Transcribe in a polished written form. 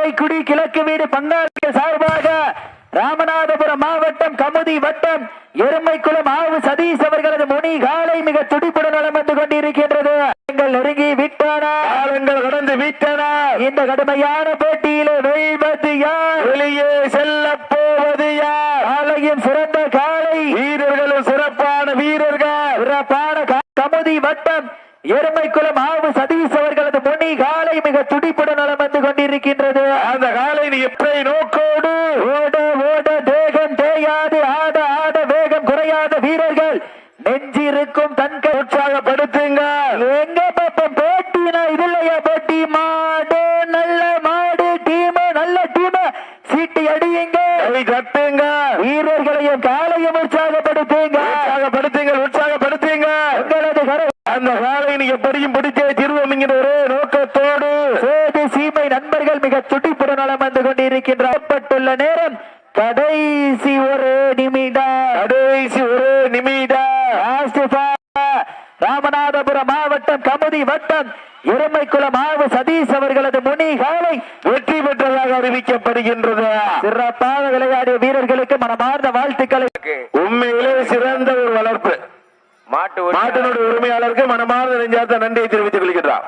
காரைக்குடி கிழக்கு வீடு பங்காளிக்கு சார்பாக ராமநாதபுரம் மாவட்டம் கமுதி வட்டம் எருமைக்குளம் ஆவு சதீஷ் அவர்களது முனி காலை மிக துடிப்புடன் வலம் வந்து கொண்டிருக்கின்றது. நெருங்கி விட்டன, காலங்கள் கடந்து விட்டன. இந்த கடுமையான போட்டியிலே வெல்வது யார், வெளியே செல்ல போவது யார்? காலையும் சிறந்த காலை, வீரர்களும் சிறப்பான வீரர்கள். சிறப்பான கமுதி வட்டம் எருமைக்குளம் ஆவு சதீஷ் அவர்களது முனி காலை மிக துடிப்புடன் வலம் வந்து கொண்டிருக்கின்றது. அந்த காலை நீ எப்படி நோக்கோடு ஓட ஓட தேகம் தேயாது, ஆட ஆட வேகம் குறையாத வீரர்கள் நெஞ்சிருக்கும் தன்க உற்சாகப்படுத்துங்க. எங்க பாப்பம் போட்டினா இதுலையா போட்டி? மாடு நல்ல மாடு, டீம் நல்ல டீம், சீட்டு அடியுங்க, கட்டுங்க, வீரர்களையும் காலையும் உற்சாகப்படுத்துங்க, உற்சாகப்படுத்துங்க. அந்த காலை நீ எப்படியும் பிடிச்சே திருவமிங்கிற ஒரே நோக்கத்தோடு சேது சீமை நண்பர்கள் மிக துடிப்புடன் நலம் வந்து கொண்டிருக்கின்ற நேரம் கடைசி ஒரு நிமிடம். ராமநாதபுரம் மாவட்டம் கமுதி வட்டம் எருமைக்குளம் ஆவு சதீஷ் அவர்களது முனி காலை வெற்றி பெற்றதாக அறிவிக்கப்படுகின்றது. சிறப்பாக விளையாடிய வீரர்களுக்கு மனமார்ந்த வாழ்த்துக்களை. உண்மையிலே சிறந்த ஒரு வளர்ப்பு. மாட்டினுடைய உரிமையாளருக்கு மனமார்ந்த நெஞ்சார்ந்த நன்றியை தெரிவித்துக் கொள்கின்றார்.